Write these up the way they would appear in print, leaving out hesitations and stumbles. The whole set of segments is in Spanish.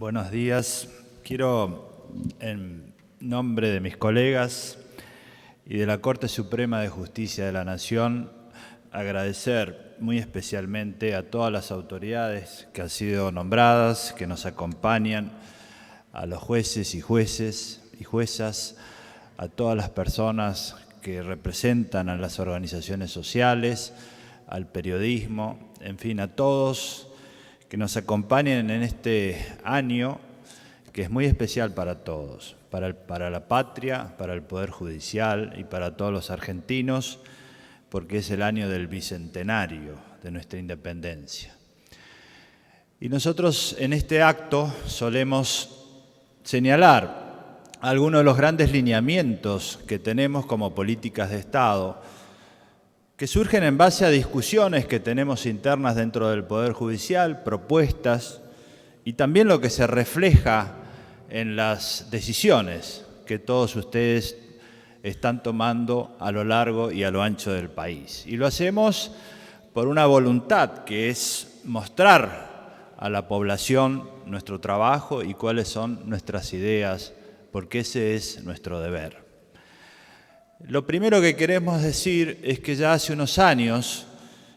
Buenos días. Quiero, en nombre de mis colegas y de la Corte Suprema de Justicia de la Nación, agradecer muy especialmente a todas las autoridades que han sido nombradas, que nos acompañan, a los jueces y juezas, a todas las personas que representan a las organizaciones sociales, al periodismo, en fin, a todos que nos acompañen en este año que es muy especial para todos, para la patria, para el Poder Judicial y para todos los argentinos, porque es el año del bicentenario de nuestra independencia. Y nosotros en este acto solemos señalar algunos de los grandes lineamientos que tenemos como políticas de Estado, que surgen en base a discusiones que tenemos internas dentro del Poder Judicial, propuestas, y también lo que se refleja en las decisiones que todos ustedes están tomando a lo largo y a lo ancho del país. Y lo hacemos por una voluntad que es mostrar a la población nuestro trabajo y cuáles son nuestras ideas, porque ese es nuestro deber. Lo primero que queremos decir es que ya hace unos años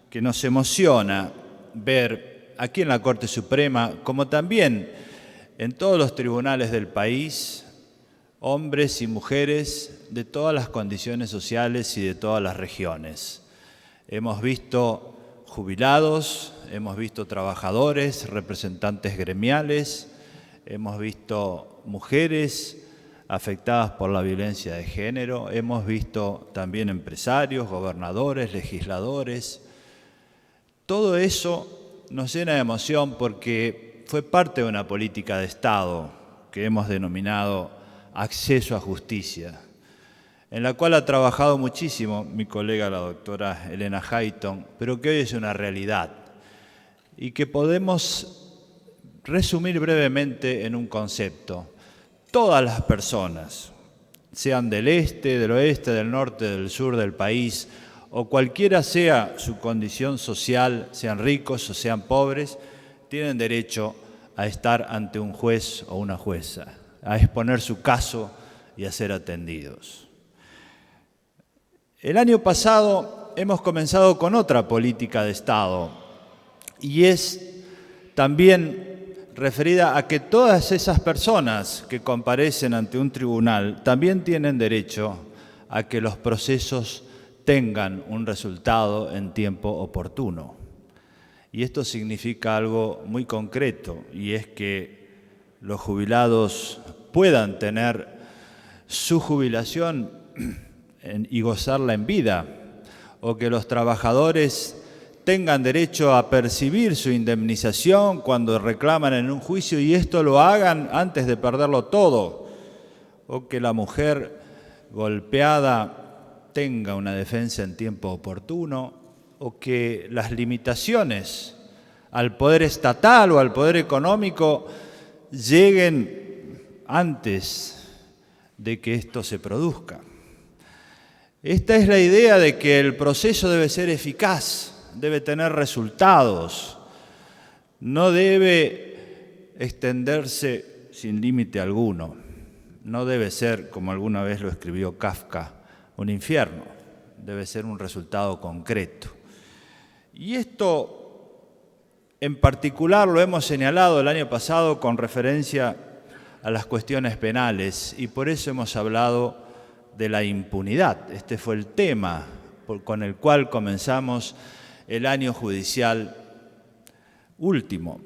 que nos emociona ver aquí en la Corte Suprema, como también en todos los tribunales del país, hombres y mujeres de todas las condiciones sociales y de todas las regiones. Hemos visto jubilados, hemos visto trabajadores, representantes gremiales, hemos visto mujeres afectadas por la violencia de género, hemos visto también empresarios, gobernadores, legisladores. Todo eso nos llena de emoción porque fue parte de una política de Estado que hemos denominado acceso a justicia, en la cual ha trabajado muchísimo mi colega la doctora Elena Hayton, pero que hoy es una realidad y que podemos resumir brevemente en un concepto. Todas las personas, sean del este, del oeste, del norte, del sur del país, o cualquiera sea su condición social, sean ricos o sean pobres, tienen derecho a estar ante un juez o una jueza, a exponer su caso y a ser atendidos. El año pasado hemos comenzado con otra política de Estado y es también referida a que todas esas personas que comparecen ante un tribunal también tienen derecho a que los procesos tengan un resultado en tiempo oportuno. Y esto significa algo muy concreto, y es que los jubilados puedan tener su jubilación y gozarla en vida, o que los trabajadores tengan derecho a percibir su indemnización cuando reclaman en un juicio y esto lo hagan antes de perderlo todo, o que la mujer golpeada tenga una defensa en tiempo oportuno, o que las limitaciones al poder estatal o al poder económico lleguen antes de que esto se produzca. Esta es la idea de que el proceso debe ser eficaz, debe tener resultados, no debe extenderse sin límite alguno, no debe ser, como alguna vez lo escribió Kafka, un infierno, debe ser un resultado concreto. Y esto en particular lo hemos señalado el año pasado con referencia a las cuestiones penales y por eso hemos hablado de la impunidad. Este fue el tema con el cual comenzamos el año judicial último.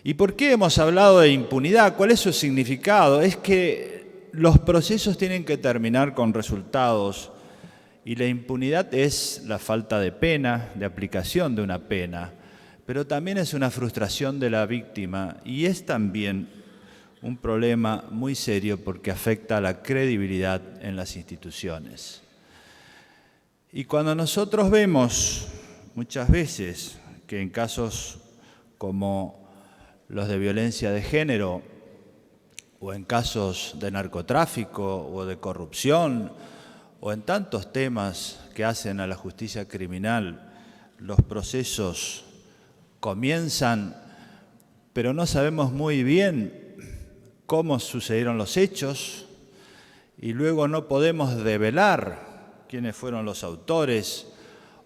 ¿Y por qué hemos hablado de impunidad? ¿Cuál es su significado? Es que los procesos tienen que terminar con resultados y la impunidad es la falta de pena, de aplicación de una pena, pero también es una frustración de la víctima y es también un problema muy serio porque afecta a la credibilidad en las instituciones. Y cuando nosotros vemos muchas veces que en casos como los de violencia de género o en casos de narcotráfico o de corrupción o en tantos temas que hacen a la justicia criminal, los procesos comienzan pero no sabemos muy bien cómo sucedieron los hechos y luego no podemos develar quiénes fueron los autores,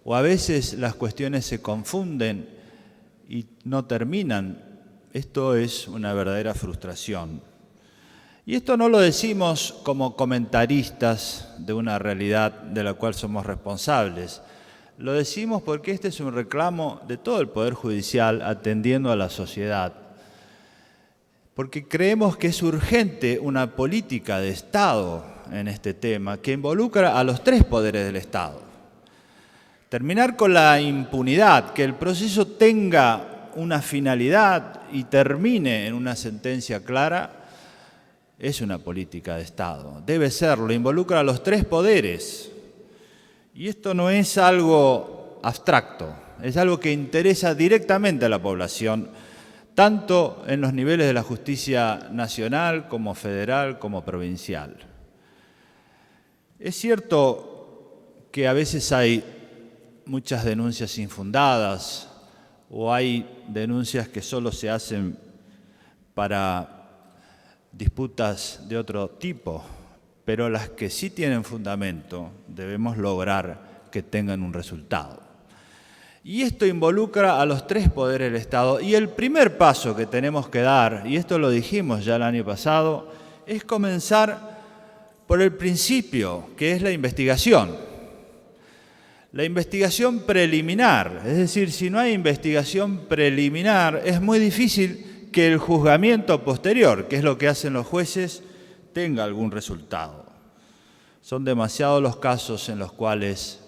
o a veces las cuestiones se confunden y no terminan. Esto es una verdadera frustración. Y esto no lo decimos como comentaristas de una realidad de la cual somos responsables. Lo decimos porque este es un reclamo de todo el Poder Judicial atendiendo a la sociedad. Porque creemos que es urgente una política de Estado en este tema que involucra a los tres poderes del Estado. Terminar con la impunidad, que el proceso tenga una finalidad y termine en una sentencia clara, es una política de Estado. Debe serlo, involucra a los tres poderes. Y esto no es algo abstracto, es algo que interesa directamente a la población, tanto en los niveles de la justicia nacional como federal como provincial. Es cierto que a veces hay muchas denuncias infundadas o hay denuncias que solo se hacen para disputas de otro tipo, pero las que sí tienen fundamento debemos lograr que tengan un resultado. Y esto involucra a los tres poderes del Estado. Y el primer paso que tenemos que dar, y esto lo dijimos ya el año pasado, es comenzar por el principio, que es la investigación. La investigación preliminar, es decir, si no hay investigación preliminar, es muy difícil que el juzgamiento posterior, que es lo que hacen los jueces, tenga algún resultado. Son demasiados los casos en los cuales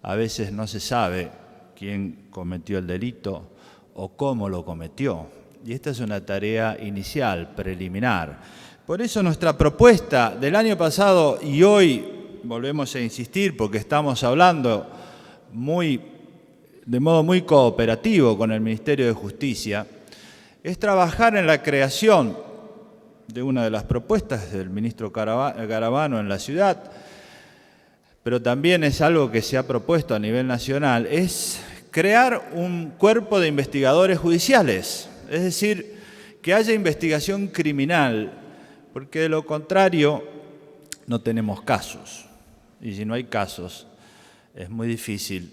a veces no se sabe quién cometió el delito o cómo lo cometió. Y esta es una tarea inicial, preliminar. Por eso nuestra propuesta del año pasado y hoy volvemos a insistir porque estamos hablando de modo muy cooperativo con el Ministerio de Justicia, es trabajar en la creación de una de las propuestas del ministro Garabano en la ciudad, pero también es algo que se ha propuesto a nivel nacional, es crear un cuerpo de investigadores judiciales, es decir, que haya investigación criminal, porque de lo contrario no tenemos casos. Y si no hay casos, es muy difícil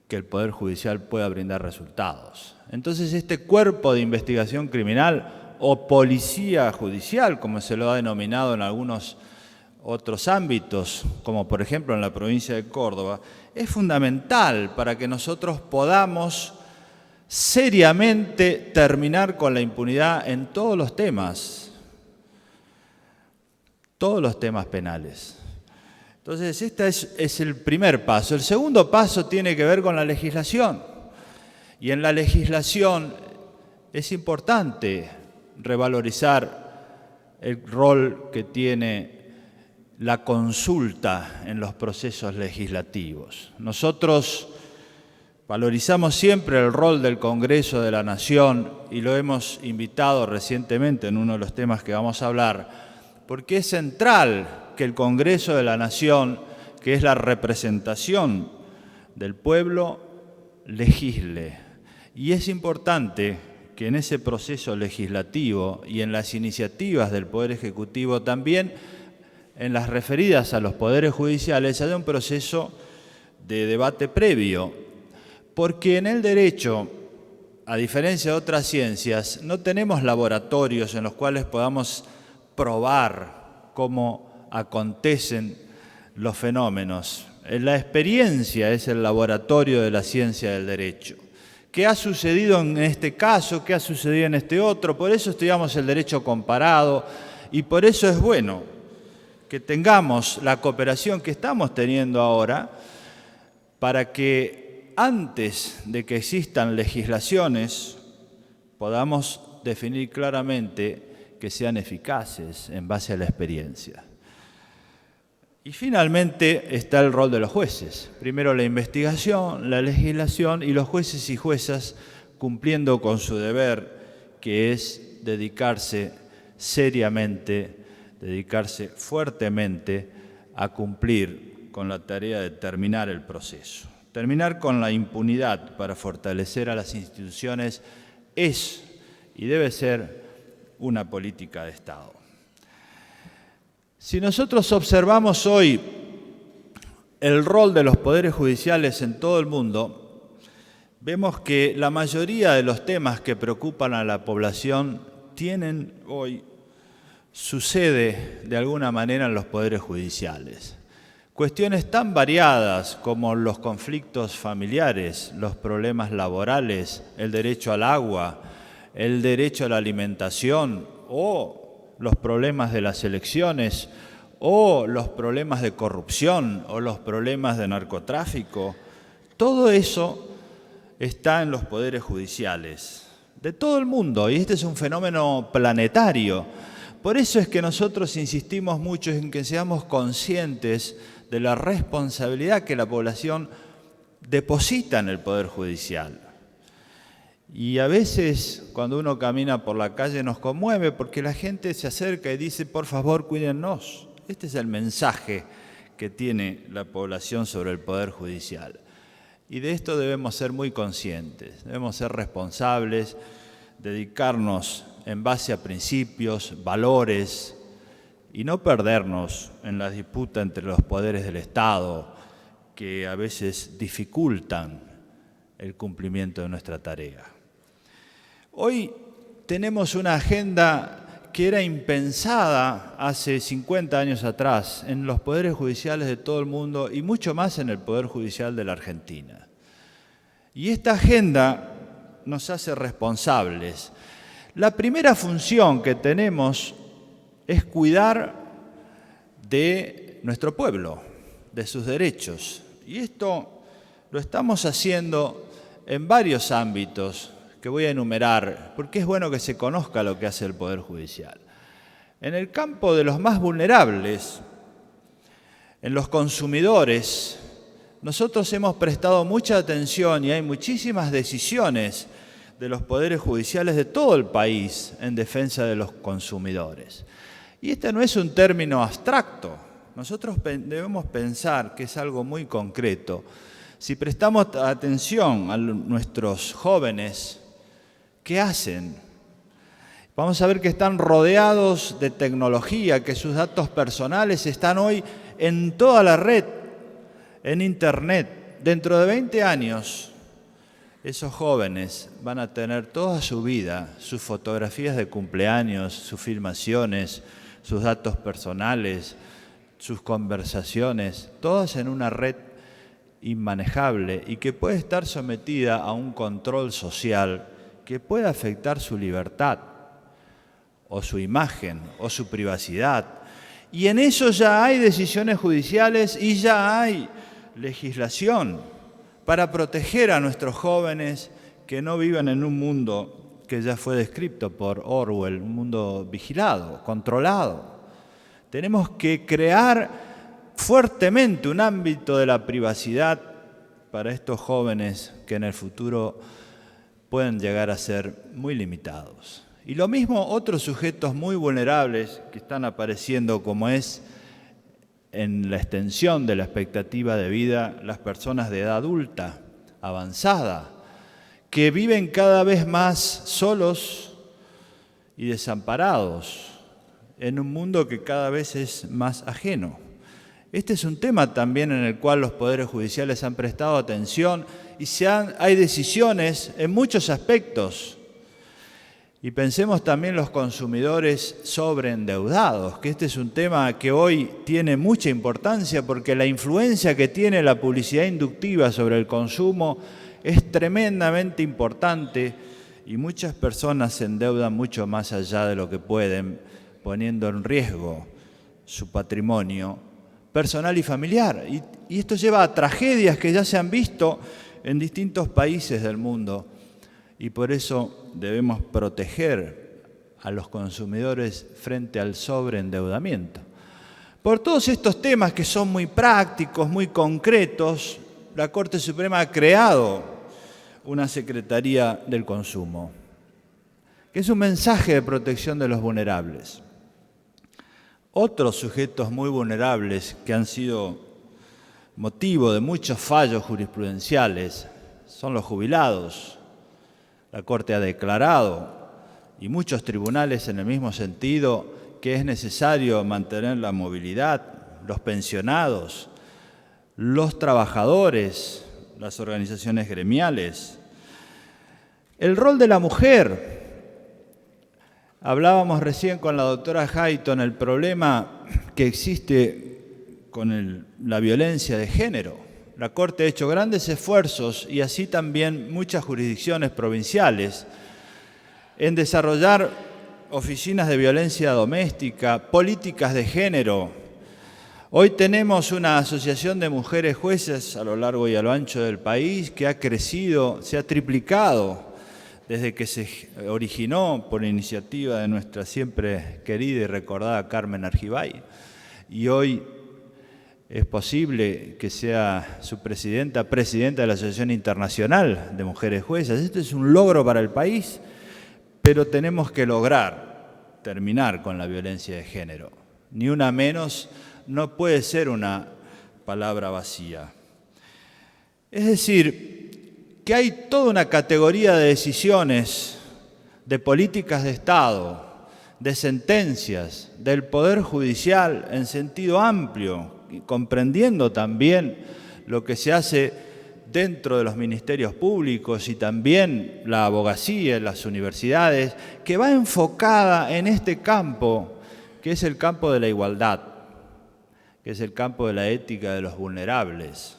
que el Poder Judicial pueda brindar resultados. Entonces, este cuerpo de investigación criminal o policía judicial, como se lo ha denominado en algunos otros ámbitos, como por ejemplo en la provincia de Córdoba, es fundamental para que nosotros podamos seriamente terminar con la impunidad en todos los temas penales. Entonces, este es el primer paso. El segundo paso tiene que ver con la legislación. Y en la legislación es importante revalorizar el rol que tiene la consulta en los procesos legislativos. Nosotros valorizamos siempre el rol del Congreso de la Nación y lo hemos invitado recientemente en uno de los temas que vamos a hablar, porque es central que el Congreso de la Nación, que es la representación del pueblo, legisle. Y es importante que en ese proceso legislativo y en las iniciativas del Poder Ejecutivo también, en las referidas a los poderes judiciales, haya un proceso de debate previo, porque en el derecho, a diferencia de otras ciencias, no tenemos laboratorios en los cuales podamos probar cómo acontecen los fenómenos. La experiencia es el laboratorio de la ciencia del derecho. ¿Qué ha sucedido en este caso? ¿Qué ha sucedido en este otro? Por eso estudiamos el derecho comparado y por eso es bueno que tengamos la cooperación que estamos teniendo ahora para que antes de que existan legislaciones podamos definir claramente que sean eficaces en base a la experiencia. Y finalmente está el rol de los jueces. Primero la investigación, la legislación y los jueces y juezas cumpliendo con su deber, que es dedicarse seriamente, dedicarse fuertemente a cumplir con la tarea de terminar el proceso. Terminar con la impunidad para fortalecer a las instituciones es y debe ser una política de Estado. Si nosotros observamos hoy el rol de los poderes judiciales en todo el mundo, vemos que la mayoría de los temas que preocupan a la población tienen hoy su sede de alguna manera en los poderes judiciales. Cuestiones tan variadas como los conflictos familiares, los problemas laborales, el derecho al agua, el derecho a la alimentación o los problemas de las elecciones o los problemas de corrupción o los problemas de narcotráfico, todo eso está en los poderes judiciales de todo el mundo y este es un fenómeno planetario. Por eso es que nosotros insistimos mucho en que seamos conscientes de la responsabilidad que la población deposita en el Poder Judicial. Y a veces cuando uno camina por la calle nos conmueve porque la gente se acerca y dice, por favor, cuídennos. Este es el mensaje que tiene la población sobre el Poder Judicial. Y de esto debemos ser muy conscientes, debemos ser responsables, dedicarnos en base a principios, valores, y no perdernos en la disputa entre los poderes del Estado que a veces dificultan el cumplimiento de nuestra tarea. Hoy tenemos una agenda que era impensada hace 50 años atrás en los poderes judiciales de todo el mundo y mucho más en el Poder Judicial de la Argentina. Y esta agenda nos hace responsables. La primera función que tenemos es cuidar de nuestro pueblo, de sus derechos. Y esto lo estamos haciendo en varios ámbitos que voy a enumerar, porque es bueno que se conozca lo que hace el Poder Judicial. En el campo de los más vulnerables, en los consumidores, nosotros hemos prestado mucha atención y hay muchísimas decisiones de los poderes judiciales de todo el país en defensa de los consumidores. Y este no es un término abstracto. Nosotros debemos pensar que es algo muy concreto. Si prestamos atención a nuestros jóvenes, ¿qué hacen? Vamos a ver que están rodeados de tecnología, que sus datos personales están hoy en toda la red, en Internet. Dentro de 20 años, esos jóvenes van a tener toda su vida, sus fotografías de cumpleaños, sus filmaciones, sus datos personales, sus conversaciones, todas en una red inmanejable y que puede estar sometida a un control social que puede afectar su libertad o su imagen o su privacidad. Y en eso ya hay decisiones judiciales y ya hay legislación para proteger a nuestros jóvenes que no vivan en un mundo que ya fue descrito por Orwell, un mundo vigilado, controlado. Tenemos que crear fuertemente un ámbito de la privacidad para estos jóvenes que en el futuro pueden llegar a ser muy limitados. Y lo mismo otros sujetos muy vulnerables que están apareciendo, como es en la extensión de la expectativa de vida, las personas de edad adulta, avanzada, que viven cada vez más solos y desamparados en un mundo que cada vez es más ajeno. Este es un tema también en el cual los poderes judiciales han prestado atención y hay decisiones en muchos aspectos. Y pensemos también los consumidores sobreendeudados, que este es un tema que hoy tiene mucha importancia porque la influencia que tiene la publicidad inductiva sobre el consumo es tremendamente importante y muchas personas se endeudan mucho más allá de lo que pueden, poniendo en riesgo su patrimonio personal y familiar. Y esto lleva a tragedias que ya se han visto en distintos países del mundo. Y por eso debemos proteger a los consumidores frente al sobreendeudamiento. Por todos estos temas que son muy prácticos, muy concretos, la Corte Suprema ha creado una Secretaría del Consumo, que es un mensaje de protección de los vulnerables. Otros sujetos muy vulnerables que han sido motivo de muchos fallos jurisprudenciales son los jubilados. La Corte ha declarado y muchos tribunales en el mismo sentido, que es necesario mantener la movilidad, los pensionados, los trabajadores, las organizaciones gremiales. El rol de la mujer. Hablábamos recién con la doctora Hayton el problema que existe con la violencia de género. La Corte ha hecho grandes esfuerzos, y así también muchas jurisdicciones provinciales, en desarrollar oficinas de violencia doméstica, políticas de género. Hoy tenemos una asociación de mujeres jueces a lo largo y a lo ancho del país que ha crecido, se ha triplicado desde que se originó por iniciativa de nuestra siempre querida y recordada Carmen Argibay. Y hoy es posible que sea su presidenta de la Asociación Internacional de Mujeres Juezas. Esto es un logro para el país, pero tenemos que lograr terminar con la violencia de género. Ni una menos no puede ser una palabra vacía. Es decir, que hay toda una categoría de decisiones, de políticas de Estado, de sentencias, del Poder Judicial en sentido amplio, comprendiendo también lo que se hace dentro de los ministerios públicos y también la abogacía en las universidades, que va enfocada en este campo, que es el campo de la igualdad, que es el campo de la ética de los vulnerables,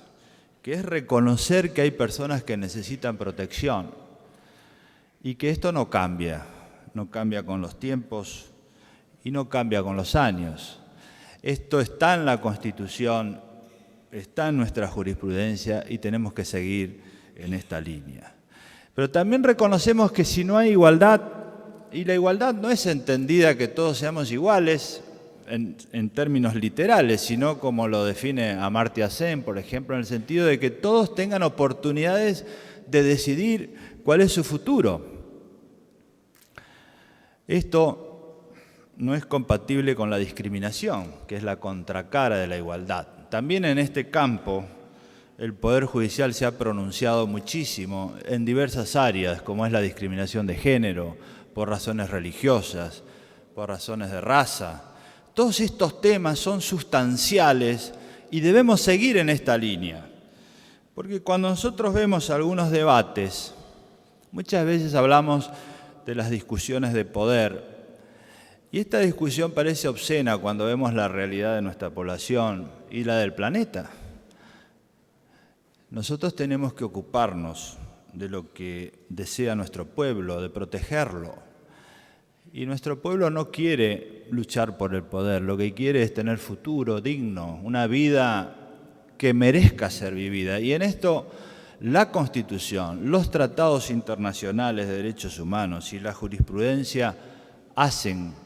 que es reconocer que hay personas que necesitan protección y que esto no cambia con los tiempos y no cambia con los años. Esto está en la Constitución, está en nuestra jurisprudencia y tenemos que seguir en esta línea. Pero también reconocemos que si no hay igualdad, y la igualdad no es entendida que todos seamos iguales en términos literales, sino como lo define Amartya Sen, por ejemplo, en el sentido de que todos tengan oportunidades de decidir cuál es su futuro. Esto no es compatible con la discriminación, que es la contracara de la igualdad. También en este campo el Poder Judicial se ha pronunciado muchísimo en diversas áreas, como es la discriminación de género, por razones religiosas, por razones de raza. Todos estos temas son sustanciales y debemos seguir en esta línea. Porque cuando nosotros vemos algunos debates, muchas veces hablamos de las discusiones de poder, y esta discusión parece obscena cuando vemos la realidad de nuestra población y la del planeta. Nosotros tenemos que ocuparnos de lo que desea nuestro pueblo, de protegerlo. Y nuestro pueblo no quiere luchar por el poder, lo que quiere es tener futuro digno, una vida que merezca ser vivida. Y en esto la Constitución, los tratados internacionales de derechos humanos y la jurisprudencia hacen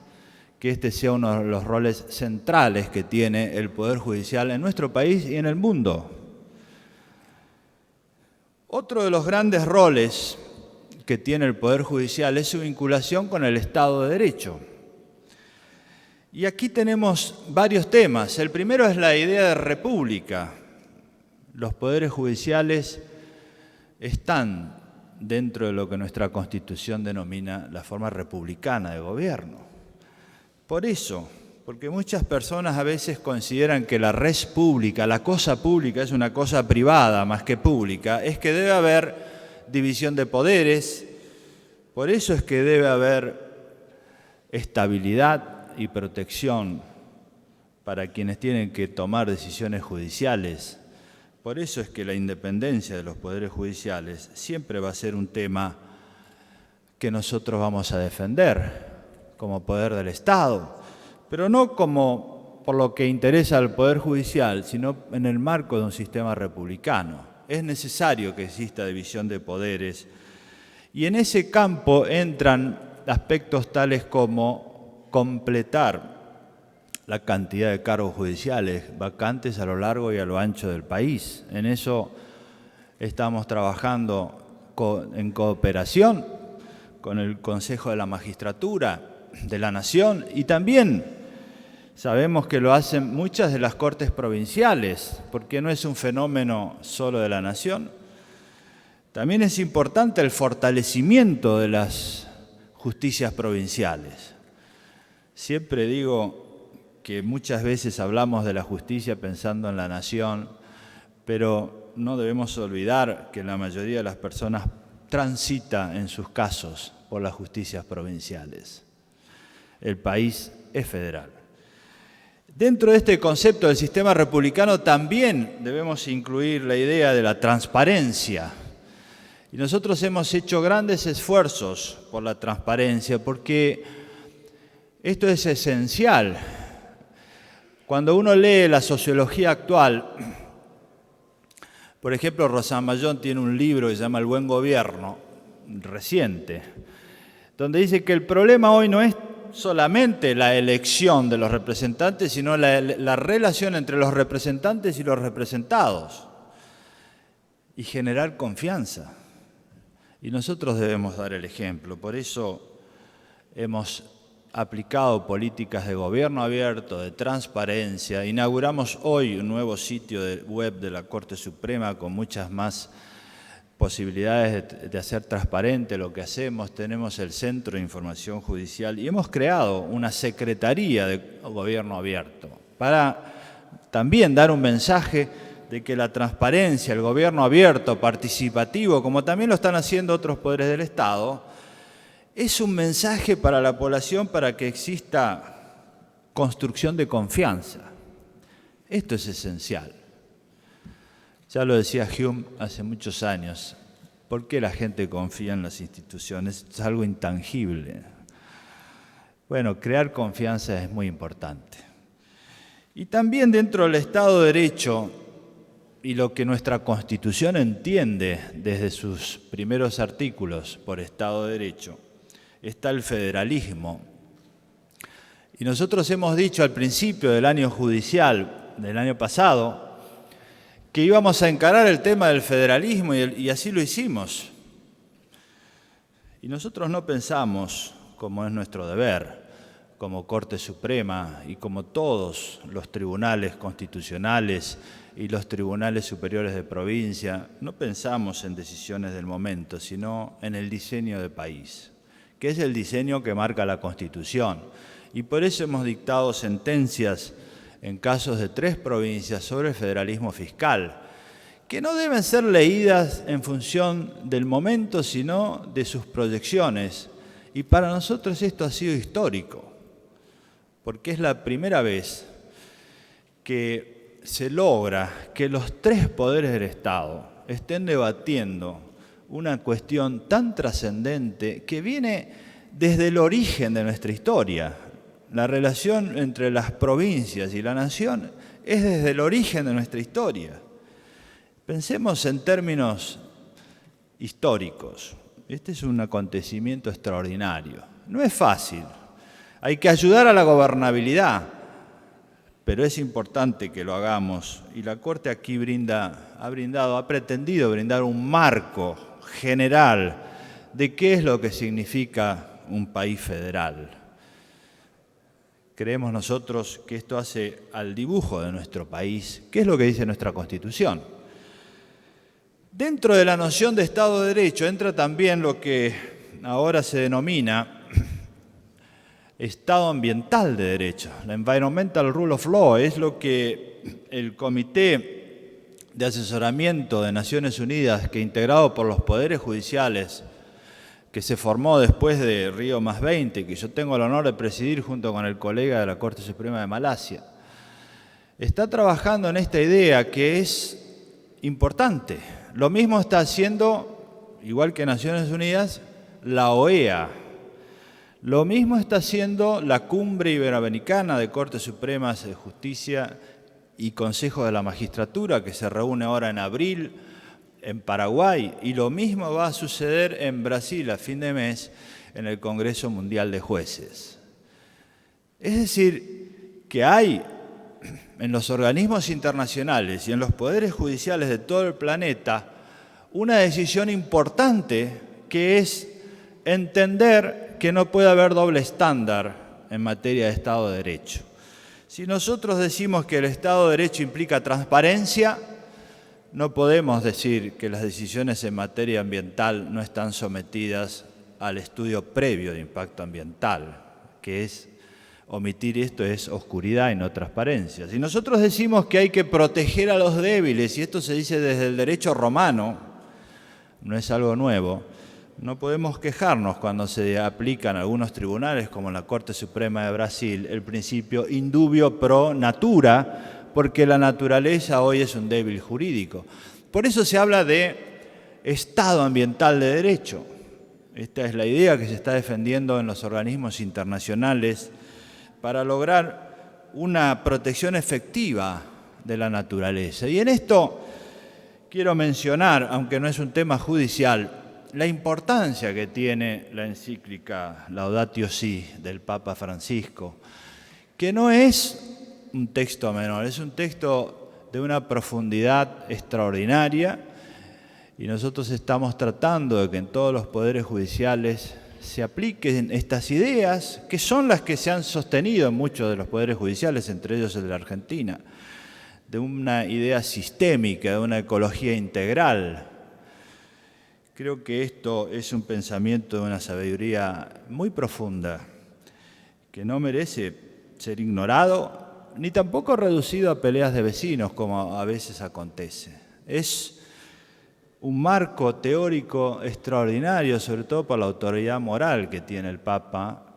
que este sea uno de los roles centrales que tiene el Poder Judicial en nuestro país y en el mundo. Otro de los grandes roles que tiene el Poder Judicial es su vinculación con el Estado de Derecho. Y aquí tenemos varios temas. El primero es la idea de república. Los poderes judiciales están dentro de lo que nuestra Constitución denomina la forma republicana de gobierno. Por eso, porque muchas personas a veces consideran que la res pública, la cosa pública es una cosa privada más que pública, es que debe haber división de poderes, por eso es que debe haber estabilidad y protección para quienes tienen que tomar decisiones judiciales. Por eso es que la independencia de los poderes judiciales siempre va a ser un tema que nosotros vamos a defender como poder del Estado, pero no como por lo que interesa al Poder Judicial, sino en el marco de un sistema republicano. Es necesario que exista división de poderes y en ese campo entran aspectos tales como completar la cantidad de cargos judiciales vacantes a lo largo y a lo ancho del país. En eso estamos trabajando en cooperación con el Consejo de la Magistratura de la Nación y también sabemos que lo hacen muchas de las cortes provinciales, porque no es un fenómeno solo de la Nación. También es importante el fortalecimiento de las justicias provinciales. Siempre digo que muchas veces hablamos de la justicia pensando en la nación, pero no debemos olvidar que la mayoría de las personas transita en sus casos por las justicias provinciales. El país es federal. Dentro de este concepto del sistema republicano también debemos incluir la idea de la transparencia. Y nosotros hemos hecho grandes esfuerzos por la transparencia porque esto es esencial. Cuando uno lee la sociología actual, por ejemplo, Rosambayón tiene un libro que se llama El buen gobierno, reciente, donde dice que el problema hoy no es solamente la elección de los representantes, sino la relación entre los representantes y los representados y generar confianza. Y nosotros debemos dar el ejemplo. Por eso hemos aplicado políticas de gobierno abierto, de transparencia. Inauguramos hoy un nuevo sitio web de la Corte Suprema con muchas más posibilidades de hacer transparente lo que hacemos. Tenemos el Centro de Información Judicial y hemos creado una Secretaría de Gobierno Abierto para también dar un mensaje de que la transparencia, el gobierno abierto, participativo, como también lo están haciendo otros poderes del Estado, es un mensaje para la población para que exista construcción de confianza. Esto es esencial. Ya lo decía Hume hace muchos años. ¿Por qué la gente confía en las instituciones? Es algo intangible. Bueno, crear confianza es muy importante. Y también dentro del Estado de Derecho y lo que nuestra Constitución entiende desde sus primeros artículos por Estado de Derecho, está el federalismo. Y nosotros hemos dicho al principio del año judicial del año pasado que íbamos a encarar el tema del federalismo y así lo hicimos. Y nosotros no pensamos, como es nuestro deber, como Corte Suprema y como todos los tribunales constitucionales y los tribunales superiores de provincia, no pensamos en decisiones del momento, sino en el diseño de país, que es el diseño que marca la Constitución. Y por eso hemos dictado sentencias en casos de 3 provincias sobre el federalismo fiscal, que no deben ser leídas en función del momento, sino de sus proyecciones. Y para nosotros esto ha sido histórico, porque es la primera vez que se logra que los 3 poderes del Estado estén debatiendo una cuestión tan trascendente que viene desde el origen de nuestra historia. La relación entre las provincias y la nación es desde el origen de nuestra historia. Pensemos en términos históricos. Este es un acontecimiento extraordinario. No es fácil. Hay que ayudar a la gobernabilidad, pero es importante que lo hagamos. Y la Corte aquí ha pretendido brindar un marco general de qué es lo que significa un país federal. Creemos nosotros que esto hace al dibujo de nuestro país, qué es lo que dice nuestra Constitución. Dentro de la noción de Estado de Derecho entra también lo que ahora se denomina Estado ambiental de derecho. La Environmental Rule of Law es lo que el Comité de Asesoramiento de Naciones Unidas, que integrado por los poderes judiciales, que se formó después de Río +20, que yo tengo el honor de presidir junto con el colega de la Corte Suprema de Malasia, está trabajando en esta idea que es importante. Lo mismo está haciendo, igual que Naciones Unidas, la OEA. Lo mismo está haciendo la Cumbre Iberoamericana de Cortes Supremas de Justicia y Consejo de la Magistratura, que se reúne ahora en abril en Paraguay, y lo mismo va a suceder en Brasil a fin de mes en el Congreso Mundial de Jueces. Es decir, que hay en los organismos internacionales y en los poderes judiciales de todo el planeta una decisión importante que es entender que no puede haber doble estándar en materia de Estado de Derecho. Si nosotros decimos que el Estado de Derecho implica transparencia, no podemos decir que las decisiones en materia ambiental no están sometidas al estudio previo de impacto ambiental, que es omitir esto es oscuridad y no transparencia. Si nosotros decimos que hay que proteger a los débiles, y esto se dice desde el derecho romano, no es algo nuevo, no podemos quejarnos cuando se aplica en algunos tribunales, como en la Corte Suprema de Brasil, el principio indubio pro natura, porque la naturaleza hoy es un débil jurídico. Por eso se habla de Estado ambiental de derecho. Esta es la idea que se está defendiendo en los organismos internacionales para lograr una protección efectiva de la naturaleza. Y en esto quiero mencionar, aunque no es un tema judicial, la importancia que tiene la encíclica Laudatio Si del Papa Francisco, que no es un texto menor, es un texto de una profundidad extraordinaria, y nosotros estamos tratando de que en todos los poderes judiciales se apliquen estas ideas, que son las que se han sostenido en muchos de los poderes judiciales, entre ellos el de la Argentina, de una idea sistémica, de una ecología integral. Creo que esto es un pensamiento de una sabiduría muy profunda, que no merece ser ignorado, ni tampoco reducido a peleas de vecinos, como a veces acontece. Es un marco teórico extraordinario, sobre todo por la autoridad moral que tiene el Papa,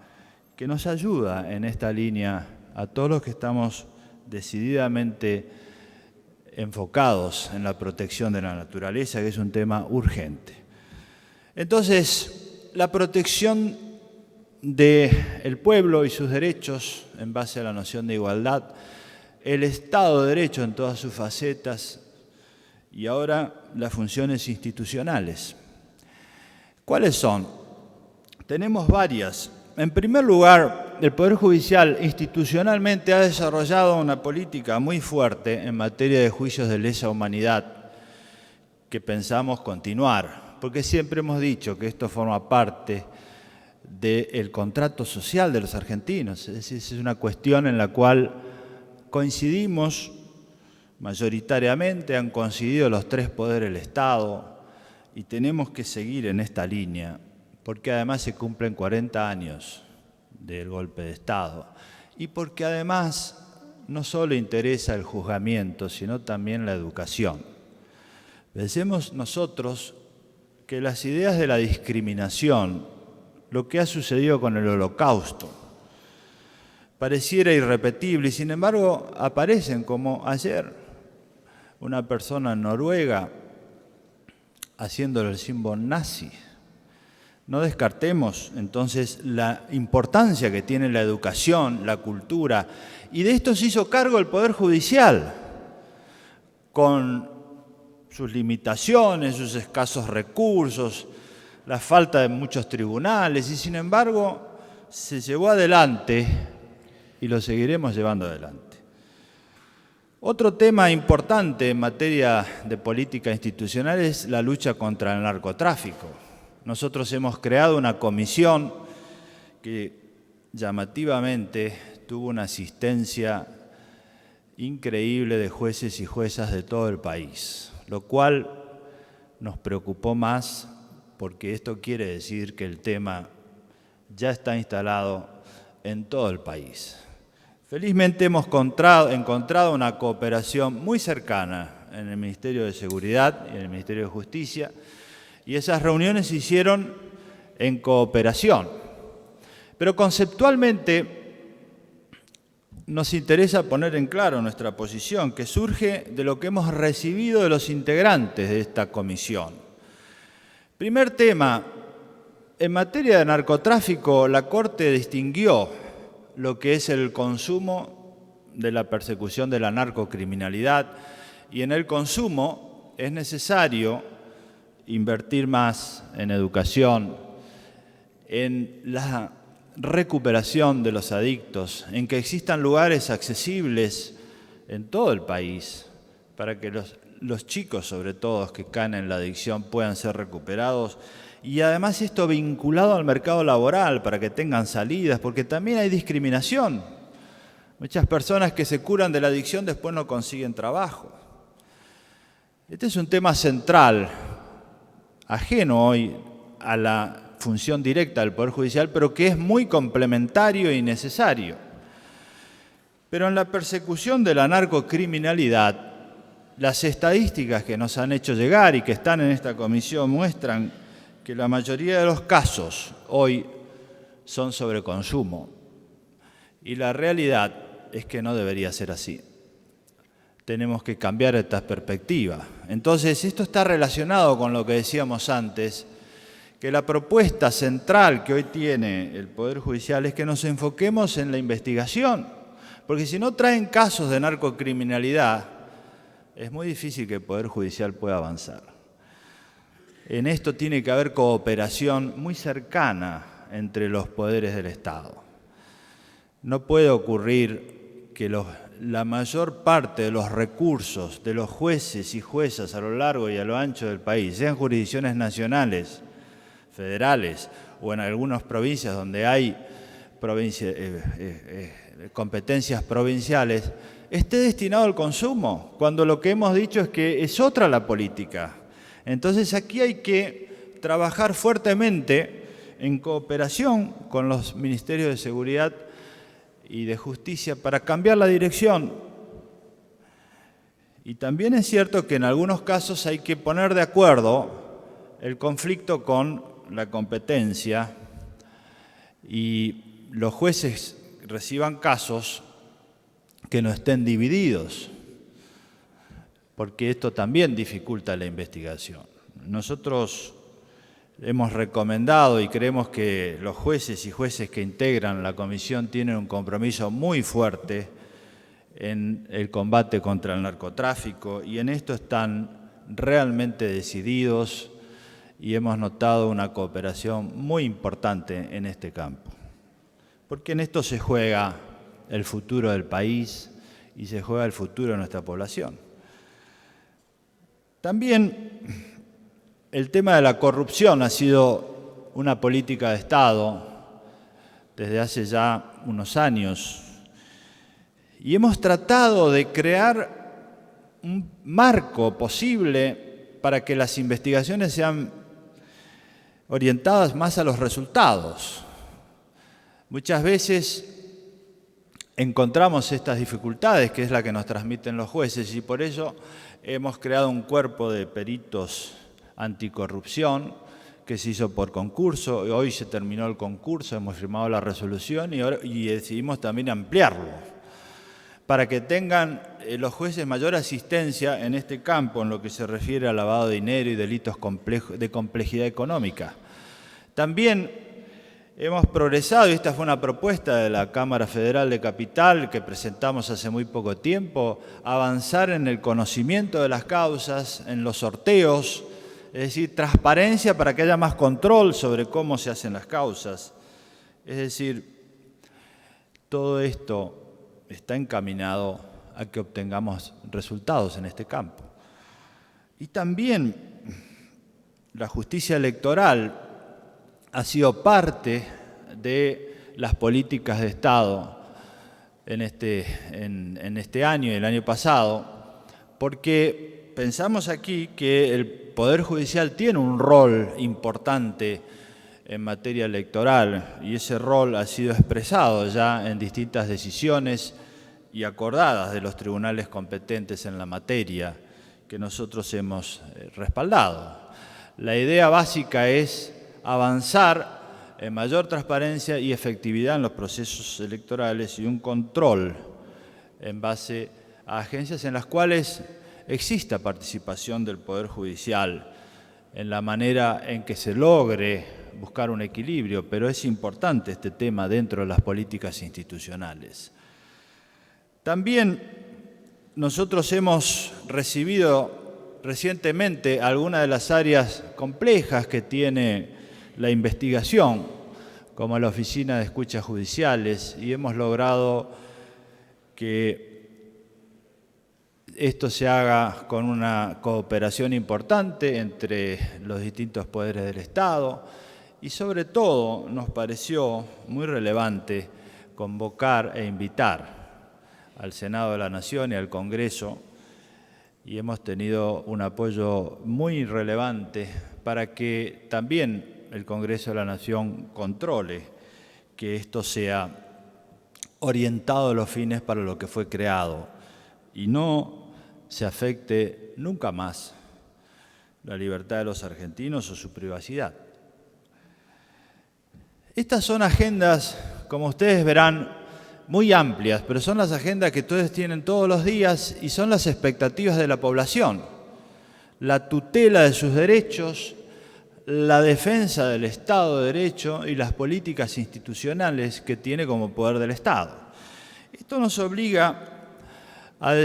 que nos ayuda en esta línea a todos los que estamos decididamente enfocados en la protección de la naturaleza, que es un tema urgente. Entonces, la protección del pueblo y sus derechos en base a la noción de igualdad, el Estado de Derecho en todas sus facetas, y ahora las funciones institucionales. ¿Cuáles son? Tenemos varias. En primer lugar, el Poder Judicial institucionalmente ha desarrollado una política muy fuerte en materia de juicios de lesa humanidad que pensamos continuar, porque siempre hemos dicho que esto forma parte del contrato social de los argentinos. Es decir, es una cuestión en la cual coincidimos mayoritariamente, han coincidido los tres poderes del Estado, y tenemos que seguir en esta línea, porque además se cumplen 40 años del golpe de Estado, y porque además no solo interesa el juzgamiento, sino también la educación. Pensemos nosotros que las ideas de la discriminación, lo que ha sucedido con el Holocausto, pareciera irrepetible, y sin embargo aparecen, como ayer una persona en Noruega haciéndole el símbolo nazi. No descartemos entonces la importancia que tiene la educación, la cultura, y de esto se hizo cargo el Poder Judicial, con sus limitaciones, sus escasos recursos, la falta de muchos tribunales, y sin embargo se llevó adelante y lo seguiremos llevando adelante. Otro tema importante en materia de política institucional es la lucha contra el narcotráfico. Nosotros hemos creado una comisión que llamativamente tuvo una asistencia increíble de jueces y juezas de todo el país, lo cual nos preocupó más porque esto quiere decir que el tema ya está instalado en todo el país. Felizmente hemos encontrado una cooperación muy cercana en el Ministerio de Seguridad y en el Ministerio de Justicia, y esas reuniones se hicieron en cooperación. Pero conceptualmente nos interesa poner en claro nuestra posición, que surge de lo que hemos recibido de los integrantes de esta comisión. Primer tema, en materia de narcotráfico, la Corte distinguió lo que es el consumo de la persecución de la narcocriminalidad, y en el consumo es necesario invertir más en educación, en la recuperación de los adictos, en que existan lugares accesibles en todo el país para que los chicos, sobre todo, que caen en la adicción puedan ser recuperados. Y además esto vinculado al mercado laboral para que tengan salidas, porque también hay discriminación. Muchas personas que se curan de la adicción después no consiguen trabajo. Este es un tema central, ajeno hoy a la función directa del Poder Judicial, pero que es muy complementario y necesario. Pero en la persecución de la narcocriminalidad, las estadísticas que nos han hecho llegar y que están en esta comisión muestran que la mayoría de los casos hoy son sobre consumo. Y la realidad es que no debería ser así. Tenemos que cambiar esta perspectiva. Entonces, esto está relacionado con lo que decíamos antes, que la propuesta central que hoy tiene el Poder Judicial es que nos enfoquemos en la investigación, porque si no traen casos de narcocriminalidad, es muy difícil que el Poder Judicial pueda avanzar. En esto tiene que haber cooperación muy cercana entre los poderes del Estado. No puede ocurrir que la mayor parte de los recursos de los jueces y juezas a lo largo y a lo ancho del país, sean jurisdicciones nacionales, federales o en algunas provincias donde hay competencias provinciales, esté destinado al consumo, cuando lo que hemos dicho es que es otra la política. Entonces aquí hay que trabajar fuertemente en cooperación con los ministerios de Seguridad y de Justicia para cambiar la dirección. Y también es cierto que en algunos casos hay que poner de acuerdo el conflicto con la competencia y los jueces reciban casos que no estén divididos, porque esto también dificulta la investigación. Nosotros hemos recomendado y creemos que los jueces y jueces que integran la comisión tienen un compromiso muy fuerte en el combate contra el narcotráfico y en esto están realmente decididos y hemos notado una cooperación muy importante en este campo. Porque en esto se juega el futuro del país y se juega el futuro de nuestra población. También el tema de la corrupción ha sido una política de Estado desde hace ya unos años y hemos tratado de crear un marco posible para que las investigaciones sean orientadas más a los resultados. Muchas veces encontramos estas dificultades, que es la que nos transmiten los jueces, y por ello hemos creado un cuerpo de peritos anticorrupción que se hizo por concurso. Hoy se terminó el concurso, hemos firmado la resolución y decidimos también ampliarlo para que tengan los jueces mayor asistencia en este campo en lo que se refiere al lavado de dinero y delitos de complejidad económica. También hemos progresado, y esta fue una propuesta de la Cámara Federal de Capital que presentamos hace muy poco tiempo, avanzar en el conocimiento de las causas, en los sorteos, es decir, transparencia para que haya más control sobre cómo se hacen las causas. Es decir, todo esto está encaminado a que obtengamos resultados en este campo. Y también la justicia electoral ha sido parte de las políticas de Estado en este año y el año pasado, porque pensamos aquí que el Poder Judicial tiene un rol importante en materia electoral y ese rol ha sido expresado ya en distintas decisiones y acordadas de los tribunales competentes en la materia que nosotros hemos respaldado. La idea básica es avanzar en mayor transparencia y efectividad en los procesos electorales y un control en base a agencias en las cuales exista participación del Poder Judicial en la manera en que se logre buscar un equilibrio, pero es importante este tema dentro de las políticas institucionales. También nosotros hemos recibido recientemente algunas de las áreas complejas que tiene la investigación, como la Oficina de Escuchas Judiciales, y hemos logrado que esto se haga con una cooperación importante entre los distintos poderes del Estado y sobre todo nos pareció muy relevante convocar e invitar al Senado de la Nación y al Congreso y hemos tenido un apoyo muy relevante para que también el Congreso de la Nación controle que esto sea orientado a los fines para lo que fue creado y no se afecte nunca más la libertad de los argentinos o su privacidad. Estas son agendas, como ustedes verán, muy amplias, pero son las agendas que ustedes tienen todos los días y son las expectativas de la población. La tutela de sus derechos, la defensa del Estado de Derecho y las políticas institucionales que tiene como poder del Estado. Esto nos obliga a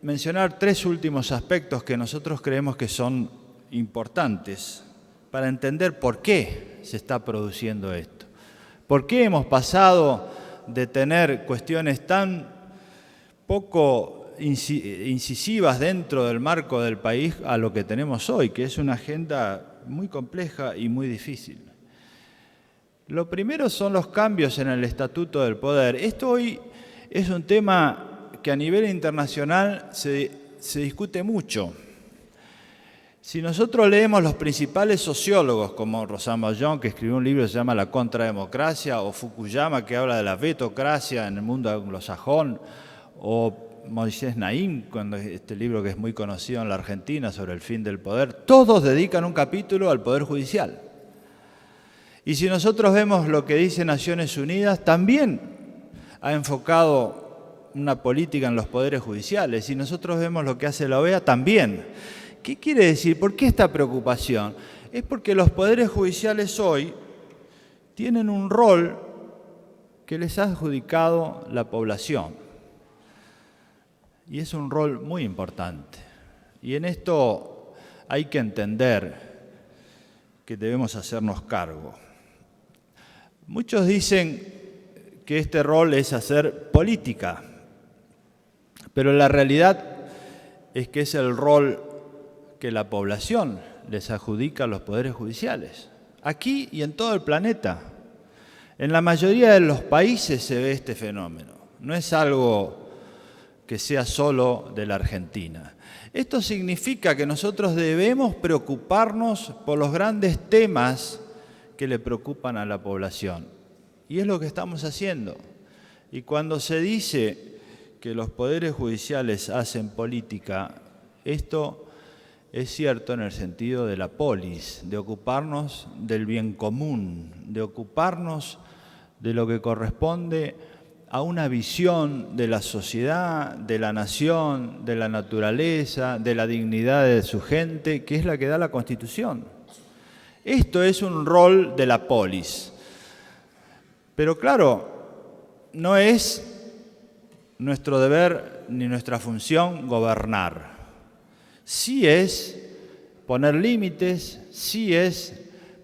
mencionar tres últimos aspectos que nosotros creemos que son importantes para entender por qué se está produciendo esto. ¿Por qué hemos pasado de tener cuestiones tan poco incisivas dentro del marco del país a lo que tenemos hoy, que es una agenda muy compleja y muy difícil? Lo primero son los cambios en el Estatuto del Poder. Esto hoy es un tema que a nivel internacional se discute mucho. Si nosotros leemos los principales sociólogos, como Rosan Ballón, que escribió un libro que se llama La Contrademocracia, o Fukuyama, que habla de la vetocracia en el mundo anglosajón, o Moisés Naim, cuando este libro que es muy conocido en la Argentina sobre el fin del poder, todos dedican un capítulo al Poder Judicial. Y si nosotros vemos lo que dice Naciones Unidas, también ha enfocado una política en los poderes judiciales. Si nosotros vemos lo que hace la OEA, también. ¿Qué quiere decir? ¿Por qué esta preocupación? Es porque los poderes judiciales hoy tienen un rol que les ha adjudicado la población. Y es un rol muy importante. Y en esto hay que entender que debemos hacernos cargo. Muchos dicen que este rol es hacer política, pero la realidad es que es el rol que la población les adjudica a los poderes judiciales, aquí y en todo el planeta. En la mayoría de los países se ve este fenómeno, no es algo que sea solo de la Argentina. Esto significa que nosotros debemos preocuparnos por los grandes temas que le preocupan a la población, y es lo que estamos haciendo. Y cuando se dice que los poderes judiciales hacen política, esto es cierto en el sentido de la polis, de ocuparnos del bien común, de ocuparnos de lo que corresponde a una visión de la sociedad, de la nación, de la naturaleza, de la dignidad de su gente, que es la que da la Constitución. Esto es un rol de la polis. Pero claro, no es nuestro deber ni nuestra función gobernar. Sí es poner límites, sí es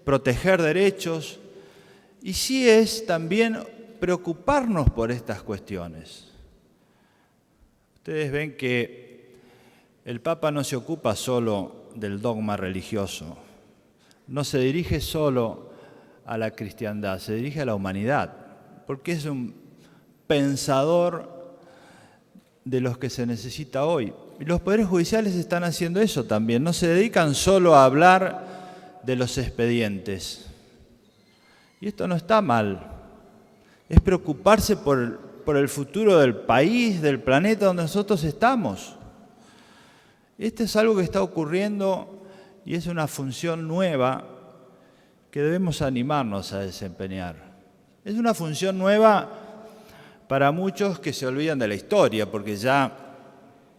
proteger derechos y sí es también preocuparnos por estas cuestiones. Ustedes ven que el Papa no se ocupa solo del dogma religioso, no se dirige solo a la cristiandad, se dirige a la humanidad, porque es un pensador de los que se necesita hoy. Y los poderes judiciales están haciendo eso también, no se dedican solo a hablar de los expedientes. Y esto no está mal, es preocuparse por el futuro del país, del planeta donde nosotros estamos. Esto es algo que está ocurriendo y es una función nueva que debemos animarnos a desempeñar. Es una función nueva para muchos que se olvidan de la historia, porque ya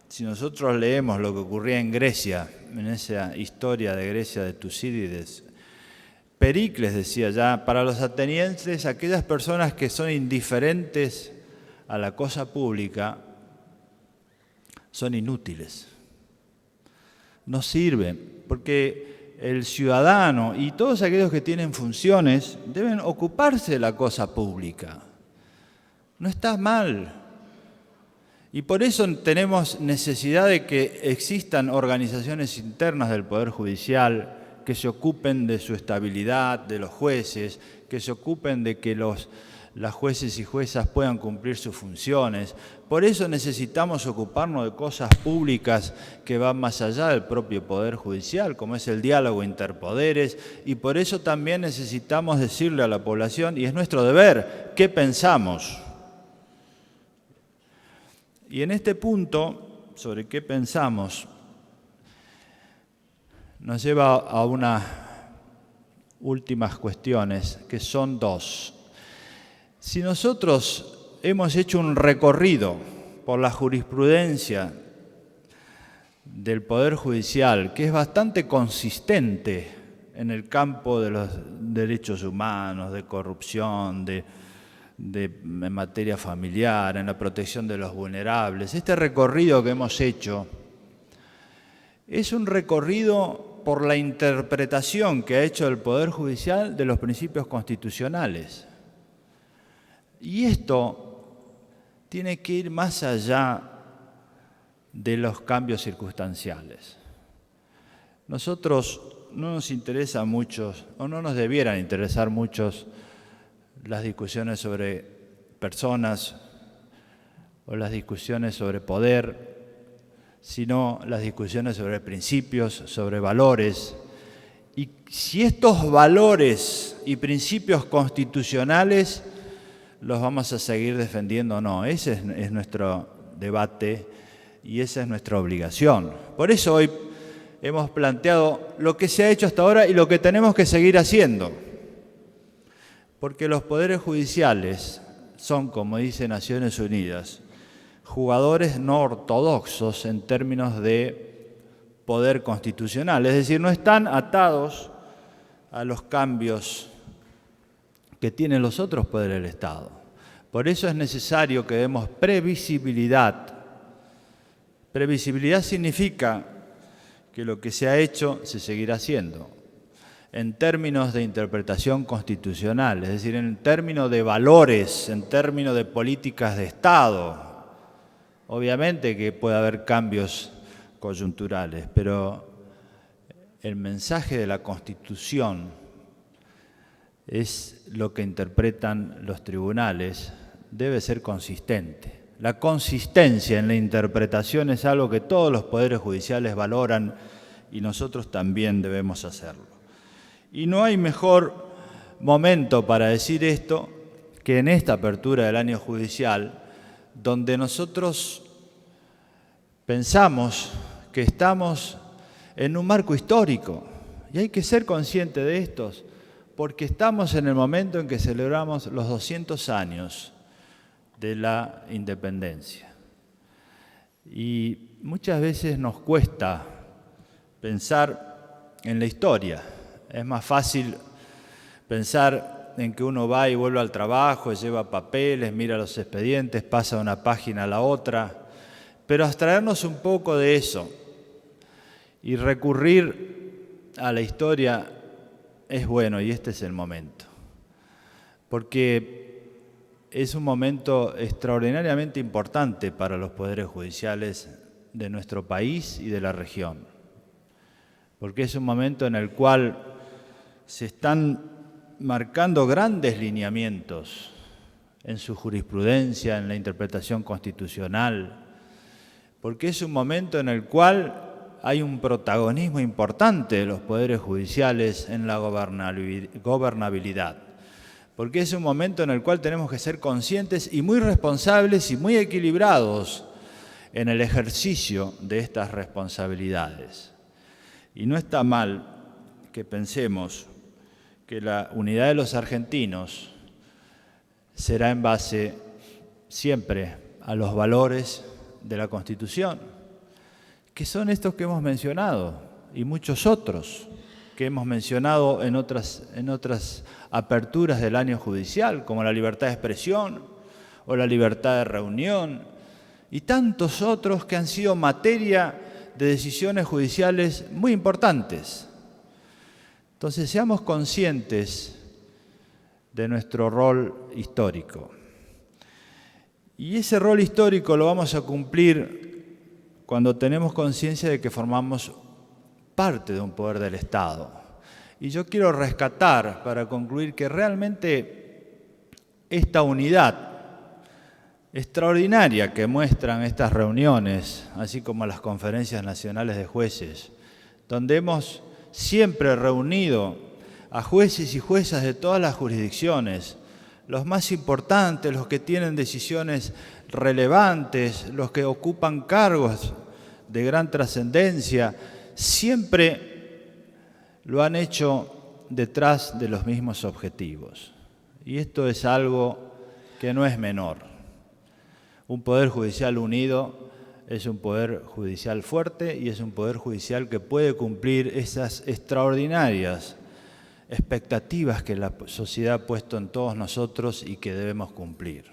si nosotros leemos lo que ocurría en Grecia, en esa historia de Grecia de Tucídides, Pericles decía ya, para los atenienses, aquellas personas que son indiferentes a la cosa pública son inútiles, no sirven, porque el ciudadano y todos aquellos que tienen funciones deben ocuparse de la cosa pública. No está mal. Y por eso tenemos necesidad de que existan organizaciones internas del Poder Judicial que se ocupen de su estabilidad, de los jueces, que se ocupen de que las jueces y juezas puedan cumplir sus funciones. Por eso necesitamos ocuparnos de cosas públicas que van más allá del propio Poder Judicial, como es el diálogo interpoderes, y por eso también necesitamos decirle a la población, y es nuestro deber, qué pensamos. Y en este punto, sobre qué pensamos, nos lleva a unas últimas cuestiones, que son dos. Si nosotros hemos hecho un recorrido por la jurisprudencia del Poder Judicial, que es bastante consistente en el campo de los derechos humanos, de corrupción, en materia familiar, en la protección de los vulnerables, este recorrido que hemos hecho es un recorrido por la interpretación que ha hecho el Poder Judicial de los principios constitucionales. Y esto tiene que ir más allá de los cambios circunstanciales. Nosotros no nos interesa mucho, o no nos debieran interesar mucho las discusiones sobre personas o las discusiones sobre poder, sino las discusiones sobre principios, sobre valores. Y si estos valores y principios constitucionales los vamos a seguir defendiendo o no. Ese es nuestro debate y esa es nuestra obligación. Por eso hoy hemos planteado lo que se ha hecho hasta ahora y lo que tenemos que seguir haciendo. Porque los poderes judiciales son, como dice Naciones Unidas, jugadores no ortodoxos en términos de poder constitucional. Es decir, no están atados a los cambios que tienen los otros poderes del Estado. Por eso es necesario que demos previsibilidad. Previsibilidad significa que lo que se ha hecho se seguirá haciendo en términos de interpretación constitucional, es decir, en términos de valores, en términos de políticas de Estado. Obviamente que puede haber cambios coyunturales, pero el mensaje de la Constitución es lo que interpretan los tribunales, debe ser consistente. La consistencia en la interpretación es algo que todos los poderes judiciales valoran y nosotros también debemos hacerlo. Y no hay mejor momento para decir esto que en esta apertura del año judicial, donde nosotros pensamos que estamos en un marco histórico y hay que ser consciente de estos, porque estamos en el momento en que celebramos los 200 años de la independencia. Y muchas veces nos cuesta pensar en la historia. Es más fácil pensar en que uno va y vuelve al trabajo, lleva papeles, mira los expedientes, pasa de una página a la otra, pero abstraernos un poco de eso y recurrir a la historia es bueno, y este es el momento, porque es un momento extraordinariamente importante para los poderes judiciales de nuestro país y de la región, porque es un momento en el cual se están marcando grandes lineamientos en su jurisprudencia, en la interpretación constitucional, porque es un momento en el cual hay un protagonismo importante de los poderes judiciales en la gobernabilidad, porque es un momento en el cual tenemos que ser conscientes y muy responsables y muy equilibrados en el ejercicio de estas responsabilidades. Y no está mal que pensemos que la unidad de los argentinos será en base siempre a los valores de la Constitución, que son estos que hemos mencionado y muchos otros que hemos mencionado en otras aperturas del año judicial, como la libertad de expresión o la libertad de reunión, y tantos otros que han sido materia de decisiones judiciales muy importantes. Entonces, seamos conscientes de nuestro rol histórico. Y ese rol histórico lo vamos a cumplir cuando tenemos conciencia de que formamos parte de un poder del Estado. Y yo quiero rescatar, para concluir, que realmente esta unidad extraordinaria que muestran estas reuniones, así como las conferencias nacionales de jueces, donde hemos siempre reunido a jueces y juezas de todas las jurisdicciones, los más importantes, los que tienen decisiones relevantes, los que ocupan cargos de gran trascendencia, siempre lo han hecho detrás de los mismos objetivos. Y esto es algo que no es menor. Un poder judicial unido es un poder judicial fuerte y es un poder judicial que puede cumplir esas extraordinarias expectativas que la sociedad ha puesto en todos nosotros y que debemos cumplir.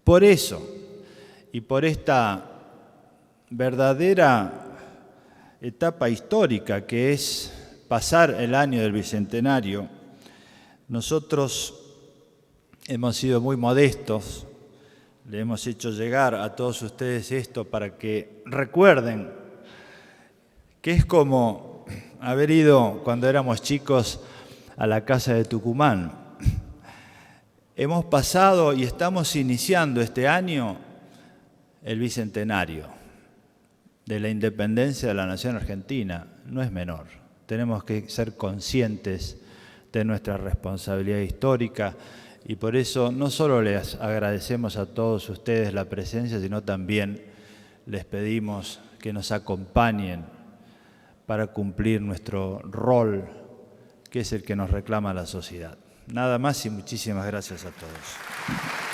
Por eso, y por esta verdadera etapa histórica que es pasar el año del Bicentenario, nosotros hemos sido muy modestos. Le hemos hecho llegar a todos ustedes esto para que recuerden que es como haber ido cuando éramos chicos a la casa de Tucumán. Hemos pasado y estamos iniciando este año el Bicentenario de la independencia de la nación argentina. No es menor. Tenemos que ser conscientes de nuestra responsabilidad histórica. Y por eso no solo les agradecemos a todos ustedes la presencia, sino también les pedimos que nos acompañen para cumplir nuestro rol, que es el que nos reclama la sociedad. Nada más y muchísimas gracias a todos.